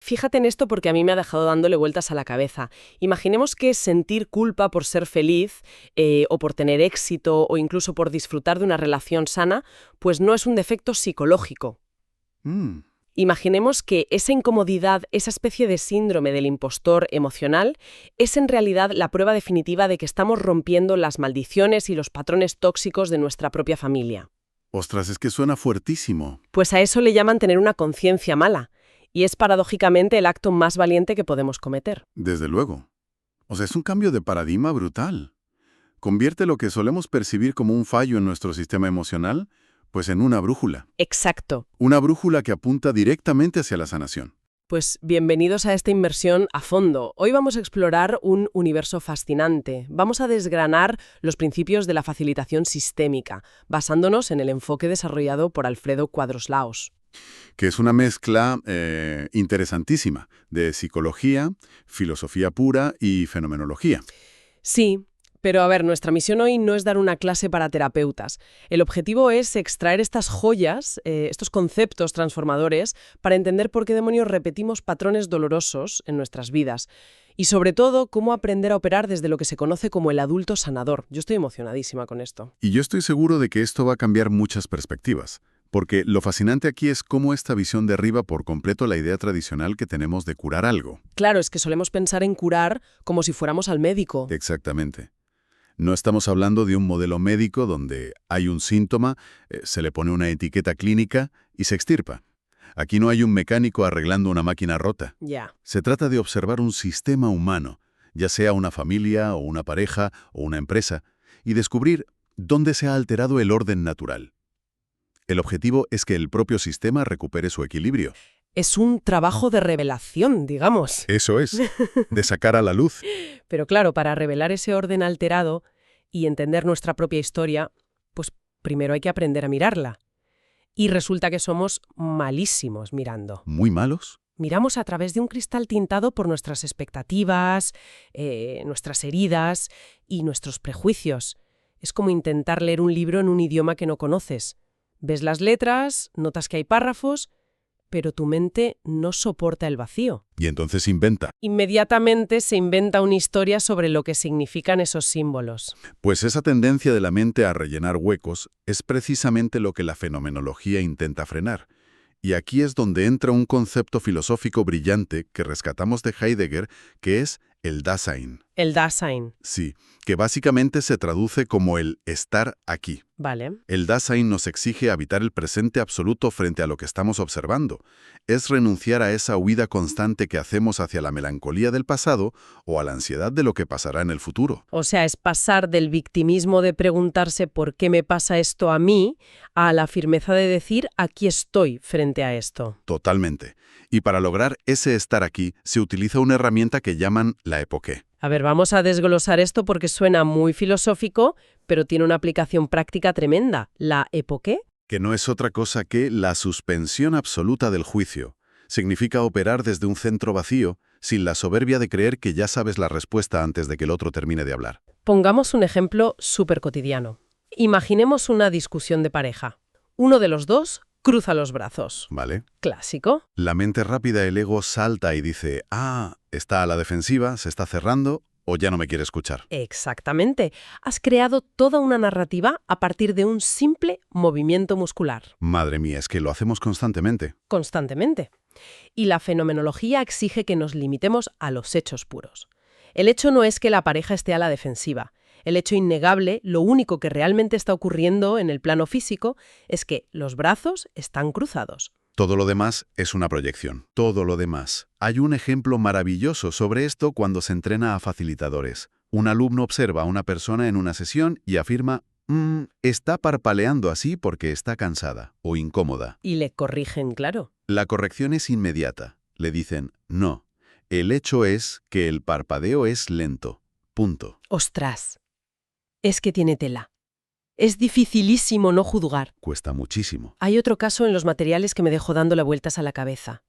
Fíjate en esto porque a mí me ha dejado dándole vueltas a la cabeza. Imaginemos que sentir culpa por ser feliz, o por tener éxito, o incluso por disfrutar de una relación sana, pues no es un defecto psicológico. Mm, Imaginemos que esa incomodidad, esa especie de síndrome del impostor emocional, es en realidad la prueba definitiva de que estamos rompiendo las maldiciones y los patrones tóxicos de nuestra propia familia. Ostras, es que suena fuertísimo. Pues a eso le llaman tener una conciencia mala, y es paradójicamente el acto más valiente que podemos cometer. Desde luego. O sea, es un cambio de paradigma brutal. Convierte lo que solemos percibir como un fallo en nuestro sistema emocional, pues en una brújula. Exacto. Una brújula que apunta directamente hacia la sanación. Pues bienvenidos a esta inmersión a fondo. Hoy vamos a explorar un universo fascinante. Vamos a desgranar los principios de la facilitación sistémica, basándonos en el enfoque desarrollado por Alfredo Cuadros Laos. Que es una mezcla interesantísima de psicología, filosofía pura y fenomenología. Sí, pero a ver, nuestra misión hoy no es dar una clase para terapeutas. El objetivo es extraer estas joyas, estos conceptos transformadores, para entender por qué demonios repetimos patrones dolorosos en nuestras vidas. Y sobre todo, cómo aprender a operar desde lo que se conoce como el adulto sanador. Yo estoy emocionadísima con esto. Y yo estoy seguro de que esto va a cambiar muchas perspectivas, porque lo fascinante aquí es cómo esta visión derriba por completo la idea tradicional que tenemos de curar algo. Claro, es que solemos pensar en curar como si fuéramos al médico. Exactamente. No estamos hablando de un modelo médico donde hay un síntoma, se le pone una etiqueta clínica y se extirpa. Aquí no hay un mecánico arreglando una máquina rota. Ya. Se trata de observar un sistema humano, ya sea una familia o una pareja o una empresa, y descubrir dónde se ha alterado el orden natural. El objetivo es que el propio sistema recupere su equilibrio. Es un trabajo de revelación, digamos. Eso es, de sacar a la luz. Pero claro, para revelar ese orden alterado y entender nuestra propia historia, pues primero hay que aprender a mirarla. Y resulta que somos malísimos mirando. ¿Muy malos? Miramos a través de un cristal tintado por nuestras expectativas, nuestras heridas y nuestros prejuicios. Es como intentar leer un libro en un idioma que no conoces. Ves las letras, notas que hay párrafos, pero tu mente no soporta el vacío. Y entonces inventa. Inmediatamente se inventa una historia sobre lo que significan esos símbolos. Pues esa tendencia de la mente a rellenar huecos es precisamente lo que la fenomenología intenta frenar. Y aquí es donde entra un concepto filosófico brillante que rescatamos de Heidegger, que es el Dasein. El Dasein. Sí, que básicamente se traduce como el estar aquí. Vale. El Dasein nos exige habitar el presente absoluto frente a lo que estamos observando. Es renunciar a esa huida constante que hacemos hacia la melancolía del pasado o a la ansiedad de lo que pasará en el futuro. O sea, es pasar del victimismo de preguntarse por qué me pasa esto a mí, a la firmeza de decir aquí estoy frente a esto. Totalmente. Y para lograr ese estar aquí, se utiliza una herramienta que llaman la epoqué. A ver, vamos a desglosar esto porque suena muy filosófico, pero tiene una aplicación práctica tremenda. ¿La epoqué? Que no es otra cosa que la suspensión absoluta del juicio. Significa operar desde un centro vacío, sin la soberbia de creer que ya sabes la respuesta antes de que el otro termine de hablar. Pongamos un ejemplo súper cotidiano. Imaginemos una discusión de pareja. Uno de los dos cruza los brazos. ¿Vale? Clásico. La mente rápida, el ego, salta y dice, está a la defensiva, se está cerrando o ya no me quiere escuchar. Exactamente. Has creado toda una narrativa a partir de un simple movimiento muscular. Madre mía, es que lo hacemos constantemente. Constantemente. Y la fenomenología exige que nos limitemos a los hechos puros. El hecho no es que la pareja esté a la defensiva. El hecho innegable, lo único que realmente está ocurriendo en el plano físico, es que los brazos están cruzados. Todo lo demás es una proyección. Todo lo demás. Hay un ejemplo maravilloso sobre esto cuando se entrena a facilitadores. Un alumno observa a una persona en una sesión y afirma, está parpadeando así porque está cansada o incómoda. Y le corrigen, claro. La corrección es inmediata. Le dicen, no. El hecho es que el parpadeo es lento. Punto. ¡Ostras! Es que tiene tela. Es dificilísimo no juzgar. Cuesta muchísimo. Hay otro caso en los materiales que me dejó dándole vueltas a la cabeza.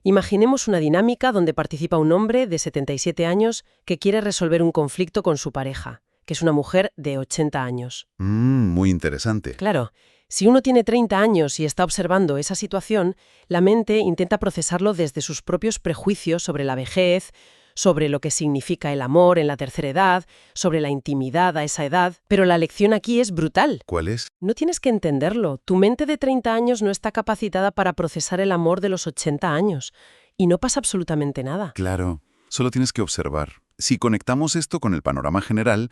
Imaginemos una dinámica donde participa un hombre de 77 años que quiere resolver un conflicto con su pareja, que es una mujer de 80 años. Muy interesante. Claro, Si uno tiene 30 años y está observando esa situación, la mente intenta procesarlo desde sus propios prejuicios sobre la vejez, sobre lo que significa el amor en la tercera edad, sobre la intimidad a esa edad, pero la lección aquí es brutal. ¿Cuál es? No tienes que entenderlo. Tu mente de 30 años no está capacitada para procesar el amor de los 80 años. Y no pasa absolutamente nada. Claro, solo tienes que observar. Si conectamos esto con el panorama general,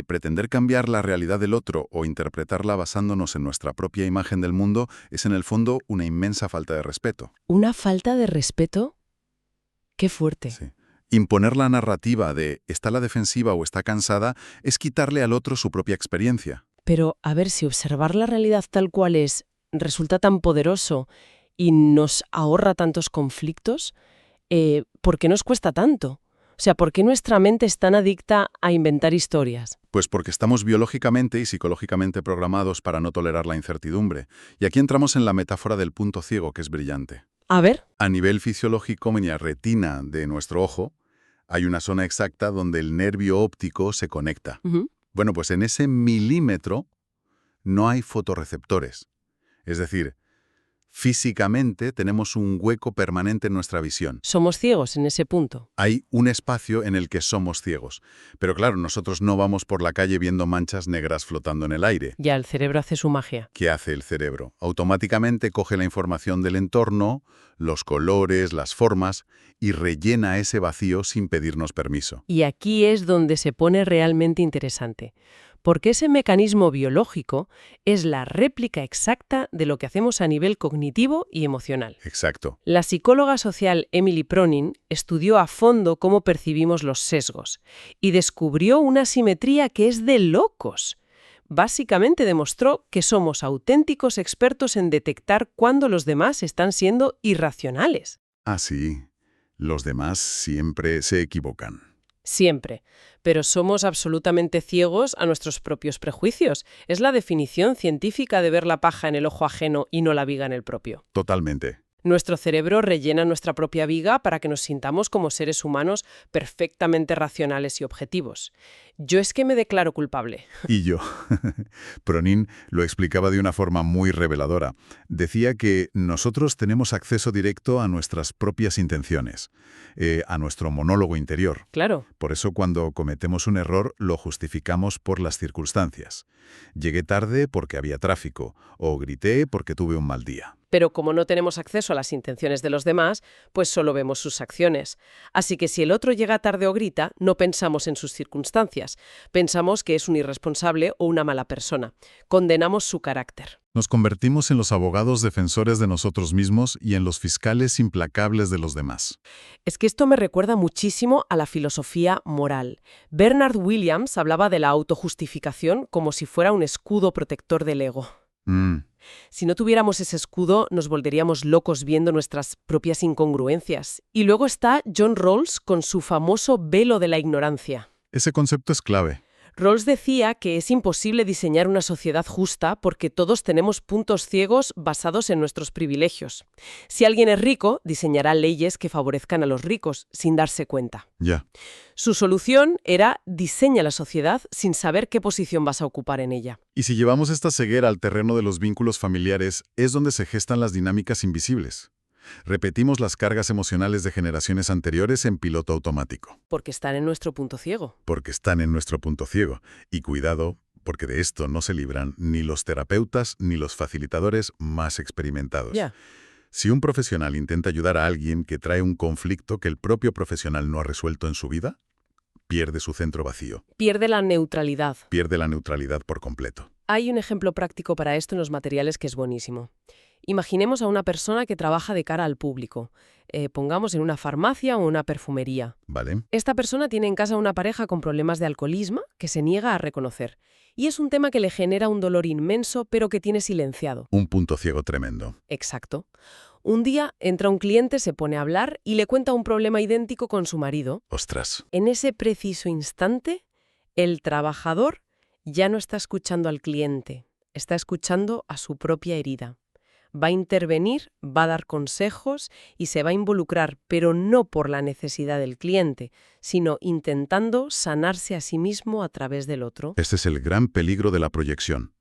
pretender cambiar la realidad del otro o interpretarla basándonos en nuestra propia imagen del mundo es en el fondo una inmensa falta de respeto. ¿Una falta de respeto? ¡Qué fuerte! Sí. Imponer la narrativa de está a la defensiva o está cansada es quitarle al otro su propia experiencia. Pero, a ver, si observar la realidad tal cual es resulta tan poderoso y nos ahorra tantos conflictos, ¿por qué nos cuesta tanto? O sea, ¿por qué nuestra mente es tan adicta a inventar historias? Pues porque estamos biológicamente y psicológicamente programados para no tolerar la incertidumbre. Y aquí entramos en la metáfora del punto ciego, que es brillante. A ver. A nivel fisiológico, en la retina de nuestro ojo, hay una zona exacta donde el nervio óptico se conecta. Bueno, pues en ese milímetro no hay fotorreceptores. Es decir, físicamente tenemos un hueco permanente en nuestra visión. Somos ciegos en ese punto. Hay un espacio en el que somos ciegos. Pero claro, nosotros no vamos por la calle viendo manchas negras flotando en el aire. Ya, el cerebro hace su magia. ¿Qué hace el cerebro? Automáticamente coge la información del entorno, los colores, las formas, y rellena ese vacío sin pedirnos permiso. Y aquí es donde se pone realmente interesante. Porque ese mecanismo biológico es la réplica exacta de lo que hacemos a nivel cognitivo y emocional. Exacto. La psicóloga social Emily Pronin estudió a fondo cómo percibimos los sesgos y descubrió una simetría que es de locos. Básicamente demostró que somos auténticos expertos en detectar cuándo los demás están siendo irracionales. Ah, sí. Los demás siempre se equivocan. Siempre. Pero somos absolutamente ciegos a nuestros propios prejuicios. Es la definición científica de ver la paja en el ojo ajeno y no la viga en el propio. Totalmente. Nuestro cerebro rellena nuestra propia viga para que nos sintamos como seres humanos perfectamente racionales y objetivos. Yo es que me declaro culpable. Y yo. Pronin lo explicaba de una forma muy reveladora. Decía que nosotros tenemos acceso directo a nuestras propias intenciones, a nuestro monólogo interior. Claro. Por eso cuando cometemos un error lo justificamos por las circunstancias. Llegué tarde porque había tráfico, o grité porque tuve un mal día. Pero como no tenemos acceso a las intenciones de los demás, pues solo vemos sus acciones. Así que si el otro llega tarde o grita, no pensamos en sus circunstancias. Pensamos que es un irresponsable o una mala persona. Condenamos su carácter. Nos convertimos en los abogados defensores de nosotros mismos y en los fiscales implacables de los demás. Es que esto me recuerda muchísimo a la filosofía moral. Bernard Williams hablaba de la autojustificación como si fuera un escudo protector del ego. Si no tuviéramos ese escudo, nos volveríamos locos viendo nuestras propias incongruencias. Y luego está John Rawls con su famoso velo de la ignorancia. Ese concepto es clave. Rawls decía que es imposible diseñar una sociedad justa porque todos tenemos puntos ciegos basados en nuestros privilegios. Si alguien es rico, diseñará leyes que favorezcan a los ricos, sin darse cuenta. Ya. Su solución era diseña la sociedad sin saber qué posición vas a ocupar en ella. Y si llevamos esta ceguera al terreno de los vínculos familiares, es donde se gestan las dinámicas invisibles. Repetimos las cargas emocionales de generaciones anteriores en piloto automático. Porque están en nuestro punto ciego. Porque están en nuestro punto ciego. Y cuidado, porque de esto no se libran ni los terapeutas ni los facilitadores más experimentados. Ya. Si un profesional intenta ayudar a alguien que trae un conflicto que el propio profesional no ha resuelto en su vida, pierde su centro vacío. Pierde la neutralidad. Pierde la neutralidad por completo. Hay un ejemplo práctico para esto en los materiales que es buenísimo. Imaginemos a una persona que trabaja de cara al público. Pongamos en una farmacia o una perfumería. ¿Vale? Esta persona tiene en casa una pareja con problemas de alcoholismo que se niega a reconocer. Y es un tema que le genera un dolor inmenso, pero que tiene silenciado. Un punto ciego tremendo. Exacto. Un día entra un cliente, se pone a hablar y le cuenta un problema idéntico con su marido. ¡Ostras! En ese preciso instante, el trabajador ya no está escuchando al cliente, está escuchando a su propia herida. Va a intervenir, va a dar consejos y se va a involucrar, pero no por la necesidad del cliente, sino intentando sanarse a sí mismo a través del otro. Este es el gran peligro de la proyección.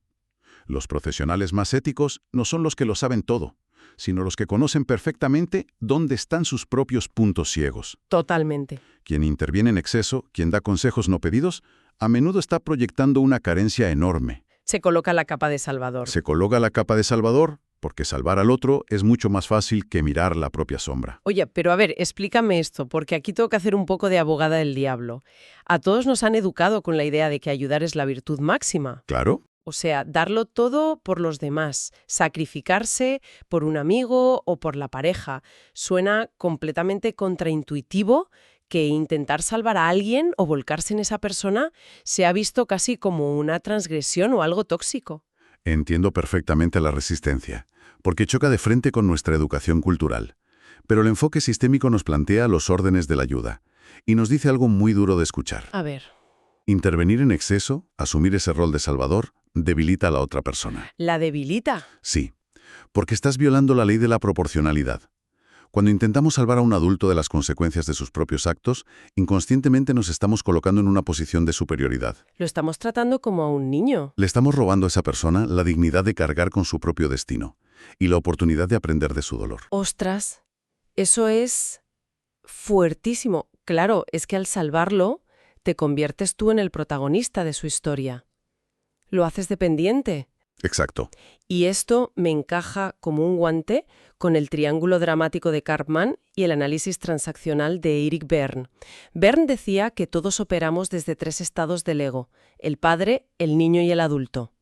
Los profesionales más éticos no son los que lo saben todo, sino los que conocen perfectamente dónde están sus propios puntos ciegos. Totalmente. Quien interviene en exceso, quien da consejos no pedidos, a menudo está proyectando una carencia enorme. Se coloca la capa de salvador. Se coloca la capa de salvador porque salvar al otro es mucho más fácil que mirar la propia sombra. Oye, pero a ver, explícame esto, porque aquí tengo que hacer un poco de abogada del diablo. A todos nos han educado con la idea de que ayudar es la virtud máxima. ¿Claro? O sea, darlo todo por los demás, sacrificarse por un amigo o por la pareja. Suena completamente contraintuitivo que intentar salvar a alguien o volcarse en esa persona se ha visto casi como una transgresión o algo tóxico. Entiendo perfectamente la resistencia, porque choca de frente con nuestra educación cultural. Pero el enfoque sistémico nos plantea los órdenes de la ayuda y nos dice algo muy duro de escuchar. A ver. Intervenir en exceso, asumir ese rol de salvador, debilita a la otra persona. ¿La debilita? Sí, porque estás violando la ley de la proporcionalidad. Cuando intentamos salvar a un adulto de las consecuencias de sus propios actos, inconscientemente nos estamos colocando en una posición de superioridad. Lo estamos tratando como a un niño. Le estamos robando a esa persona la dignidad de cargar con su propio destino y la oportunidad de aprender de su dolor. Ostras, eso es fuertísimo. Claro, es que al salvarlo, te conviertes tú en el protagonista de su historia. Lo haces dependiente. Exacto. Y esto me encaja como un guante con el triángulo dramático de Karpman y el análisis transaccional de Eric Berne. Berne decía que todos operamos desde 3 estados del ego: el padre, el niño y el adulto.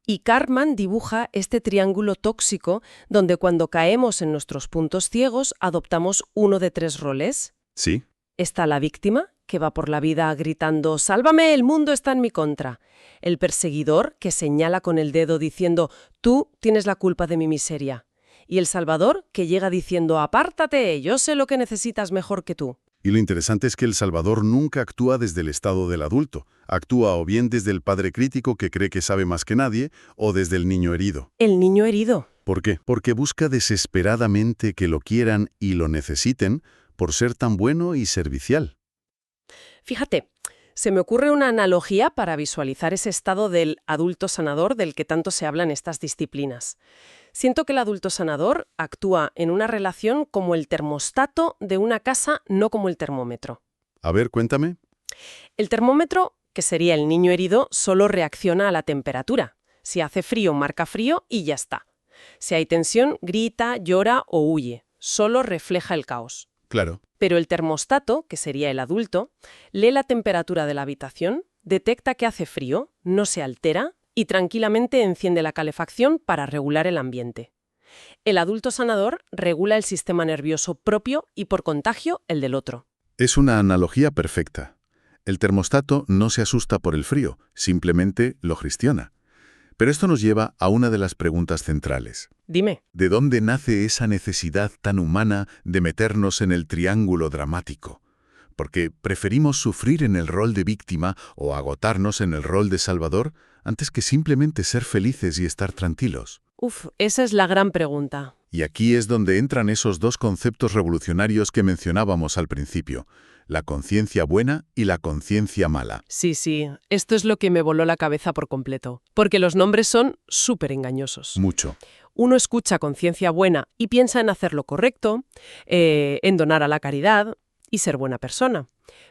Y Karpman dibuja este triángulo tóxico donde cuando caemos en nuestros puntos ciegos adoptamos uno de 3 roles. Sí. Está la víctima, que va por la vida gritando «¡Sálvame, el mundo está en mi contra!». El perseguidor, que señala con el dedo diciendo «Tú tienes la culpa de mi miseria». Y el salvador, que llega diciendo «Apártate, yo sé lo que necesitas mejor que tú». Y lo interesante es que el salvador nunca actúa desde el estado del adulto. Actúa o bien desde el padre crítico que cree que sabe más que nadie, o desde el niño herido. El niño herido. ¿Por qué? Porque busca desesperadamente que lo quieran y lo necesiten por ser tan bueno y servicial. Fíjate, se me ocurre una analogía para visualizar ese estado del adulto sanador del que tanto se habla en estas disciplinas. Siento que el adulto sanador actúa en una relación como el termostato de una casa, no como el termómetro. A ver, cuéntame. El termómetro, que sería el niño herido, solo reacciona a la temperatura. Si hace frío, marca frío y ya está. Si hay tensión, grita, llora o huye. Solo refleja el caos. Claro. Pero el termostato, que sería el adulto, lee la temperatura de la habitación, detecta que hace frío, no se altera y tranquilamente enciende la calefacción para regular el ambiente. El adulto sanador regula el sistema nervioso propio y por contagio el del otro. Es una analogía perfecta. El termostato no se asusta por el frío, simplemente lo gestiona. Pero esto nos lleva a una de las preguntas centrales. Dime. ¿De dónde nace esa necesidad tan humana de meternos en el triángulo dramático? Porque preferimos sufrir en el rol de víctima o agotarnos en el rol de salvador antes que simplemente ser felices y estar tranquilos. Esa es la gran pregunta. Y aquí es donde entran esos dos conceptos revolucionarios que mencionábamos al principio, la conciencia buena y la conciencia mala. Sí, esto es lo que me voló la cabeza por completo, porque los nombres son súper engañosos. Mucho. Uno escucha conciencia buena y piensa en hacer lo correcto, en donar a la caridad y ser buena persona.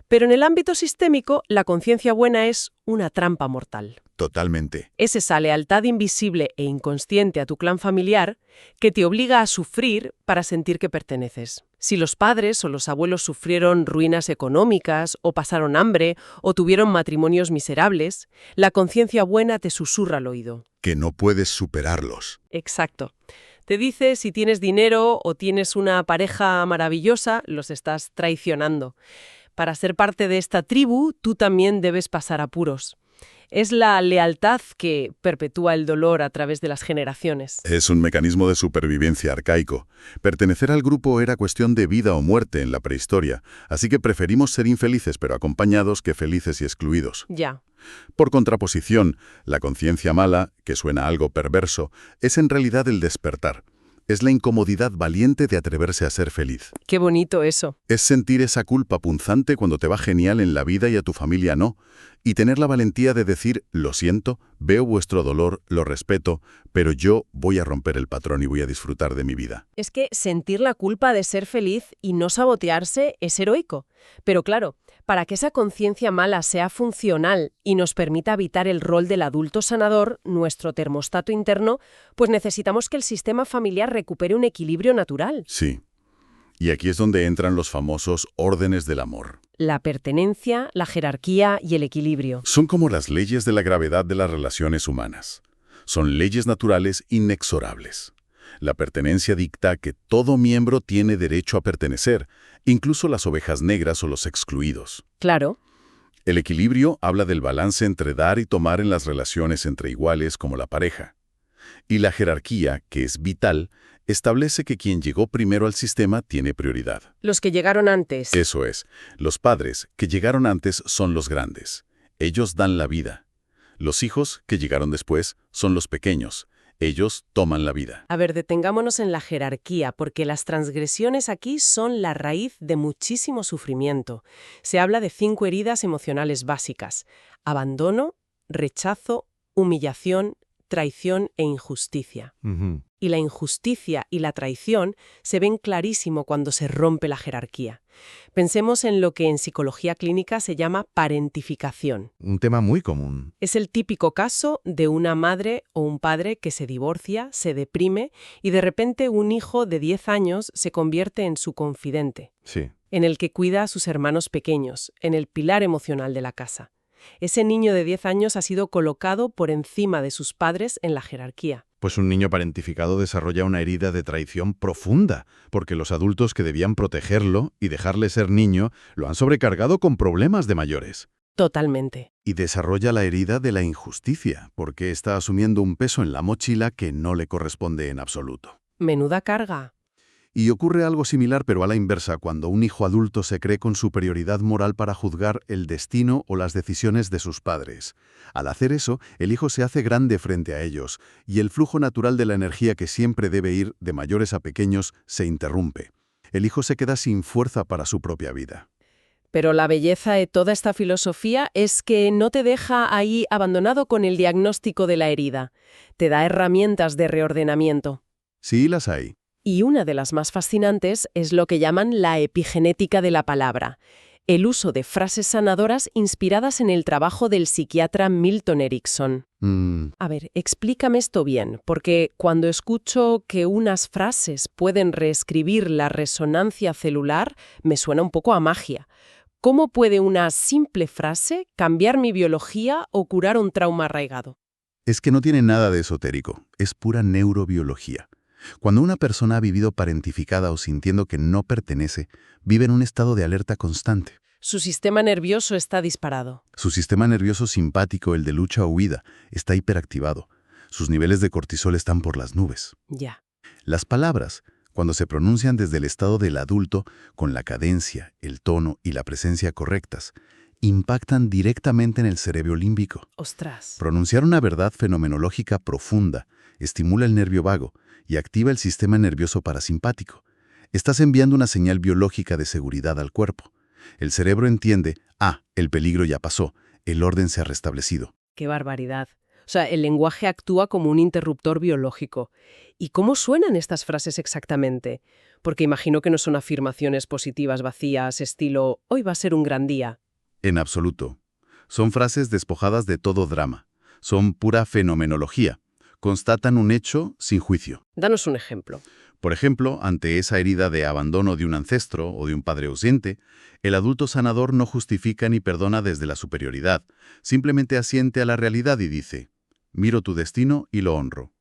Pero en el ámbito sistémico, la conciencia buena es una trampa mortal. Totalmente. Es esa lealtad invisible e inconsciente a tu clan familiar que te obliga a sufrir para sentir que perteneces. Si los padres o los abuelos sufrieron ruinas económicas o pasaron hambre o tuvieron matrimonios miserables, la conciencia buena te susurra al oído. Que no puedes superarlos. Exacto. Te dice si tienes dinero o tienes una pareja maravillosa, los estás traicionando. Para ser parte de esta tribu, tú también debes pasar apuros. Es la lealtad que perpetúa el dolor a través de las generaciones. Es un mecanismo de supervivencia arcaico. Pertenecer al grupo era cuestión de vida o muerte en la prehistoria, así que preferimos ser infelices pero acompañados que felices y excluidos. Ya. Por contraposición, la conciencia mala, que suena algo perverso, es en realidad el despertar. Es la incomodidad valiente de atreverse a ser feliz. Qué bonito eso. Es sentir esa culpa punzante cuando te va genial en la vida y a tu familia no, Y tener la valentía de decir, lo siento, veo vuestro dolor, lo respeto, pero yo voy a romper el patrón y voy a disfrutar de mi vida. Es que sentir la culpa de ser feliz y no sabotearse es heroico. Pero claro, para que esa conciencia mala sea funcional y nos permita evitar el rol del adulto sanador, nuestro termostato interno, pues necesitamos que el sistema familiar recupere un equilibrio natural. Sí. Y aquí es donde entran los famosos órdenes del amor. La pertenencia, la jerarquía y el equilibrio. Son como las leyes de la gravedad de las relaciones humanas. Son leyes naturales inexorables. La pertenencia dicta que todo miembro tiene derecho a pertenecer, incluso las ovejas negras o los excluidos. Claro. El equilibrio habla del balance entre dar y tomar en las relaciones entre iguales como la pareja. Y la jerarquía, que es vital, establece que quien llegó primero al sistema tiene prioridad. Los que llegaron antes. Eso es. Los padres que llegaron antes son los grandes. Ellos dan la vida. Los hijos que llegaron después son los pequeños. Ellos toman la vida. A ver, detengámonos en la jerarquía, porque las transgresiones aquí son la raíz de muchísimo sufrimiento. Se habla de 5 heridas emocionales básicas: abandono, rechazo, humillación, traición e injusticia. Y la injusticia y la traición se ven clarísimo cuando se rompe la jerarquía. Pensemos en lo que en psicología clínica se llama parentificación. Un tema muy común. Es el típico caso de una madre o un padre que se divorcia, se deprime y de repente un hijo de 10 años se convierte en su confidente, Sí. en el que cuida a sus hermanos pequeños, en el pilar emocional de la casa. Ese niño de 10 años ha sido colocado por encima de sus padres en la jerarquía. Pues un niño parentificado desarrolla una herida de traición profunda, porque los adultos que debían protegerlo y dejarle ser niño lo han sobrecargado con problemas de mayores. Totalmente. Y desarrolla la herida de la injusticia, porque está asumiendo un peso en la mochila que no le corresponde en absoluto. Menuda carga. Y ocurre algo similar pero a la inversa cuando un hijo adulto se cree con superioridad moral para juzgar el destino o las decisiones de sus padres. Al hacer eso, el hijo se hace grande frente a ellos, y el flujo natural de la energía que siempre debe ir de mayores a pequeños se interrumpe. El hijo se queda sin fuerza para su propia vida. Pero la belleza de toda esta filosofía es que no te deja ahí abandonado con el diagnóstico de la herida. Te da herramientas de reordenamiento. Sí, las hay. Y una de las más fascinantes es lo que llaman la epigenética de la palabra, el uso de frases sanadoras inspiradas en el trabajo del psiquiatra Milton Erickson. A ver, explícame esto bien, porque cuando escucho que unas frases pueden reescribir la resonancia celular, me suena un poco a magia. ¿Cómo puede una simple frase cambiar mi biología o curar un trauma arraigado? Es que no tiene nada de esotérico, es pura neurobiología. Cuando una persona ha vivido parentificada o sintiendo que no pertenece, vive en un estado de alerta constante. Su sistema nervioso está disparado. Su sistema nervioso simpático, el de lucha o huida, está hiperactivado. Sus niveles de cortisol están por las nubes. Ya. Las palabras, cuando se pronuncian desde el estado del adulto, con la cadencia, el tono y la presencia correctas, impactan directamente en el cerebro límbico. Ostras. Pronunciar una verdad fenomenológica profunda estimula el nervio vago y activa el sistema nervioso parasimpático. Estás enviando una señal biológica de seguridad al cuerpo. El cerebro entiende, el peligro ya pasó, el orden se ha restablecido. ¡Qué barbaridad! O sea, el lenguaje actúa como un interruptor biológico. ¿Y cómo suenan estas frases exactamente? Porque imagino que no son afirmaciones positivas vacías, estilo, hoy va a ser un gran día. En absoluto. Son frases despojadas de todo drama. Son pura fenomenología. Constatan un hecho sin juicio. Danos un ejemplo. Por ejemplo, ante esa herida de abandono de un ancestro o de un padre ausente, el adulto sanador no justifica ni perdona desde la superioridad, simplemente asiente a la realidad y dice, miro tu destino y lo honro,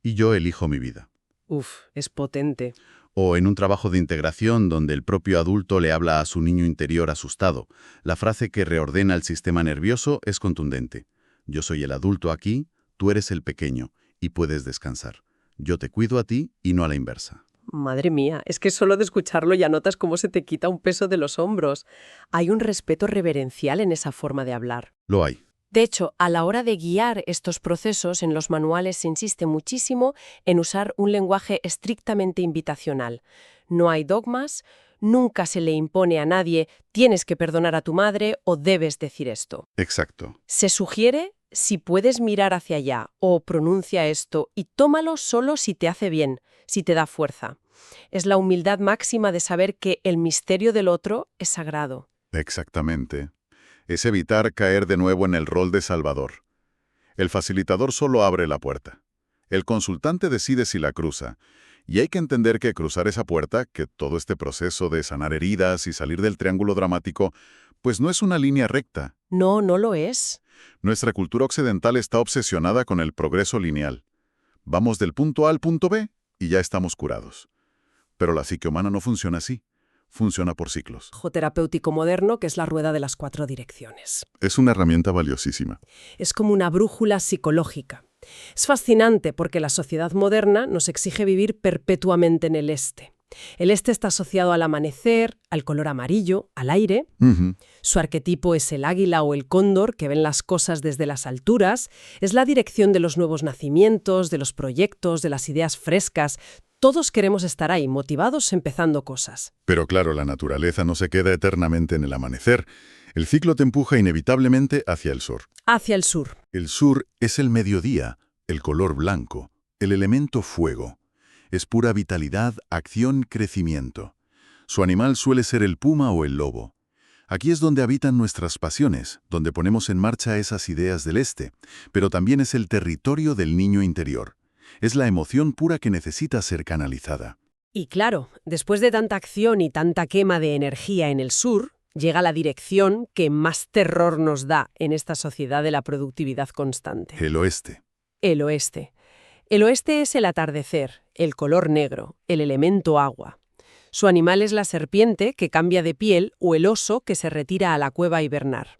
y yo elijo mi vida. Uf, es potente. O en un trabajo de integración donde el propio adulto le habla a su niño interior asustado, la frase que reordena el sistema nervioso es contundente. Yo soy el adulto aquí, tú eres el pequeño, y puedes descansar. Yo te cuido a ti y no a la inversa. Madre mía, es que solo de escucharlo ya notas cómo se te quita un peso de los hombros. Hay un respeto reverencial en esa forma de hablar. Lo hay. De hecho, a la hora de guiar estos procesos, en los manuales se insiste muchísimo en usar un lenguaje estrictamente invitacional. No hay dogmas, nunca se le impone a nadie tienes que perdonar a tu madre o debes decir esto. Exacto. Se sugiere si puedes mirar hacia allá o pronuncia esto y tómalo solo si te hace bien, si te da fuerza. Es la humildad máxima de saber que el misterio del otro es sagrado. Exactamente. Es evitar caer de nuevo en el rol de salvador. El facilitador solo abre la puerta. El consultante decide si la cruza. Y hay que entender que cruzar esa puerta, que todo este proceso de sanar heridas y salir del triángulo dramático, pues no es una línea recta. No, no lo es. Nuestra cultura occidental está obsesionada con el progreso lineal. Vamos del punto A al punto B y ya estamos curados. Pero la psique humana no funciona así. Funciona por ciclos. Terapéutico moderno, que es la rueda de las 4 direcciones. Es una herramienta valiosísima. Es como una brújula psicológica. Es fascinante porque la sociedad moderna nos exige vivir perpetuamente en el este. El este está asociado al amanecer, al color amarillo, al aire. Su arquetipo es el águila o el cóndor, que ven las cosas desde las alturas. Es la dirección de los nuevos nacimientos, de los proyectos, de las ideas frescas. Todos queremos estar ahí, motivados, empezando cosas. Pero claro, la naturaleza no se queda eternamente en el amanecer. El ciclo te empuja inevitablemente hacia el sur. Hacia el sur. El sur es el mediodía, el color blanco, el elemento fuego. Es pura vitalidad, acción, crecimiento. Su animal suele ser el puma o el lobo. Aquí es donde habitan nuestras pasiones, donde ponemos en marcha esas ideas del este, pero también es el territorio del niño interior. Es la emoción pura que necesita ser canalizada. Y claro, después de tanta acción y tanta quema de energía en el sur, llega la dirección que más terror nos da en esta sociedad de la productividad constante. El oeste. El oeste. El oeste es el atardecer, el color negro, el elemento agua. Su animal es la serpiente, que cambia de piel, o el oso, que se retira a la cueva a hibernar.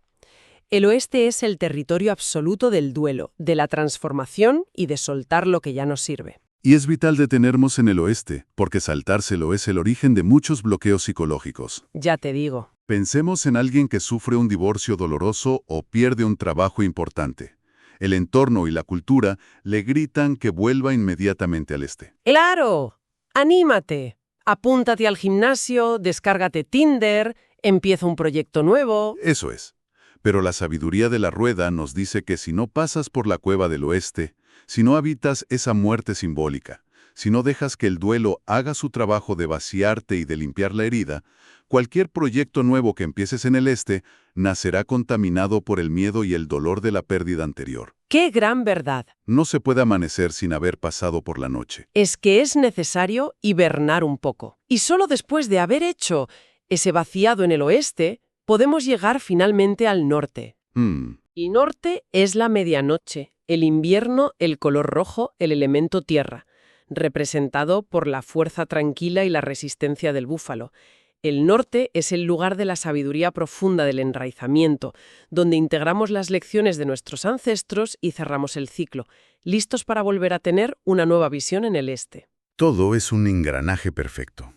El oeste es el territorio absoluto del duelo, de la transformación y de soltar lo que ya no sirve. Y es vital detenernos en el oeste, porque saltárselo es el origen de muchos bloqueos psicológicos. Ya te digo. Pensemos en alguien que sufre un divorcio doloroso o pierde un trabajo importante. El entorno y la cultura le gritan que vuelva inmediatamente al este. ¡Claro! ¡Anímate! Apúntate al gimnasio, descárgate Tinder, empieza un proyecto nuevo. Eso es. Pero la sabiduría de la rueda nos dice que si no pasas por la cueva del oeste, si no habitas esa muerte simbólica, si no dejas que el duelo haga su trabajo de vaciarte y de limpiar la herida, cualquier proyecto nuevo que empieces en el este nacerá contaminado por el miedo y el dolor de la pérdida anterior. ¡Qué gran verdad! No se puede amanecer sin haber pasado por la noche. Es que es necesario hibernar un poco. Y solo después de haber hecho ese vaciado en el oeste, podemos llegar finalmente al norte. Y norte es la medianoche, el invierno, el color rojo, el elemento tierra, representado por la fuerza tranquila y la resistencia del búfalo. El norte es el lugar de la sabiduría profunda del enraizamiento, donde integramos las lecciones de nuestros ancestros y cerramos el ciclo, listos para volver a tener una nueva visión en el este. Todo es un engranaje perfecto.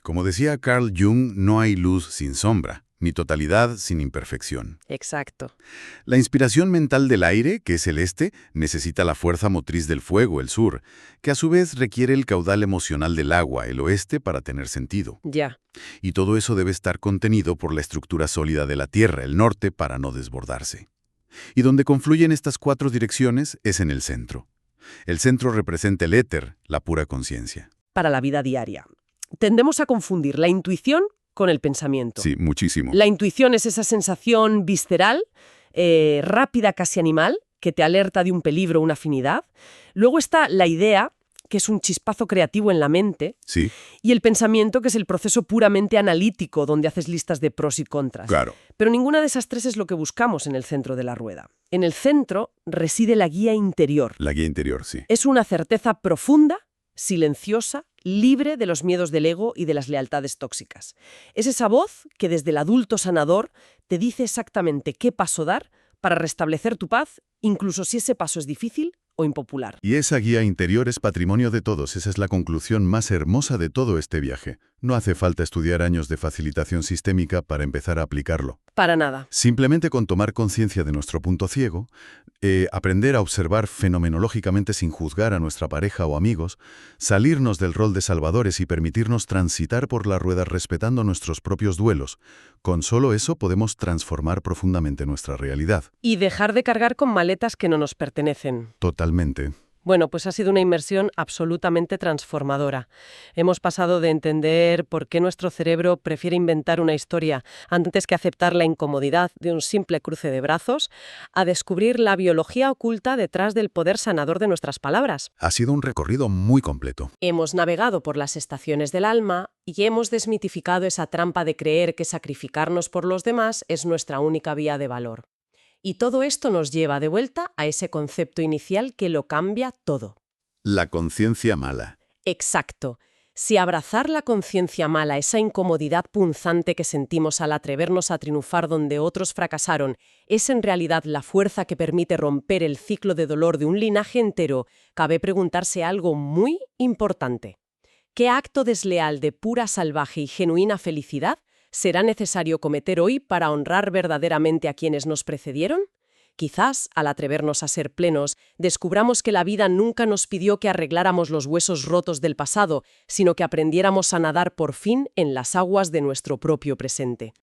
Como decía Carl Jung, no hay luz sin sombra, ni totalidad sin imperfección. Exacto. La inspiración mental del aire, que es el este, necesita la fuerza motriz del fuego, el sur, que a su vez requiere el caudal emocional del agua, el oeste, para tener sentido. Ya. Y todo eso debe estar contenido por la estructura sólida de la tierra, el norte, para no desbordarse. Y donde confluyen estas 4 direcciones es en el centro. El centro representa el éter, la pura conciencia. Para la vida diaria. Tendemos a confundir la intuición con el pensamiento. Sí, muchísimo. La intuición es esa sensación visceral, rápida, casi animal, que te alerta de un peligro o una afinidad. Luego está la idea, que es un chispazo creativo en la mente. Sí. Y el pensamiento, que es el proceso puramente analítico, donde haces listas de pros y contras. Claro. Pero ninguna de esas 3 es lo que buscamos en el centro de la rueda. En el centro reside la guía interior. La guía interior, sí. Es una certeza profunda, silenciosa, libre de los miedos del ego y de las lealtades tóxicas. Es esa voz que desde el adulto sanador te dice exactamente qué paso dar para restablecer tu paz, incluso si ese paso es difícil o impopular. Y esa guía interior es patrimonio de todos. Esa es la conclusión más hermosa de todo este viaje. No hace falta estudiar años de facilitación sistémica para empezar a aplicarlo. Para nada. Simplemente con tomar conciencia de nuestro punto ciego, aprender a observar fenomenológicamente sin juzgar a nuestra pareja o amigos, salirnos del rol de salvadores y permitirnos transitar por la rueda respetando nuestros propios duelos. Con solo eso podemos transformar profundamente nuestra realidad. Y dejar de cargar con maletas que no nos pertenecen. Totalmente. Bueno, pues ha sido una inmersión absolutamente transformadora. Hemos pasado de entender por qué nuestro cerebro prefiere inventar una historia antes que aceptar la incomodidad de un simple cruce de brazos, a descubrir la biología oculta detrás del poder sanador de nuestras palabras. Ha sido un recorrido muy completo. Hemos navegado por las estaciones del alma y hemos desmitificado esa trampa de creer que sacrificarnos por los demás es nuestra única vía de valor. Y todo esto nos lleva de vuelta a ese concepto inicial que lo cambia todo. La conciencia mala. Exacto. Si abrazar la conciencia mala, esa incomodidad punzante que sentimos al atrevernos a triunfar donde otros fracasaron, es en realidad la fuerza que permite romper el ciclo de dolor de un linaje entero, cabe preguntarse algo muy importante. ¿Qué acto desleal de pura salvaje y genuina felicidad será necesario cometer hoy para honrar verdaderamente a quienes nos precedieron? Quizás, al atrevernos a ser plenos, descubramos que la vida nunca nos pidió que arregláramos los huesos rotos del pasado, sino que aprendiéramos a nadar por fin en las aguas de nuestro propio presente.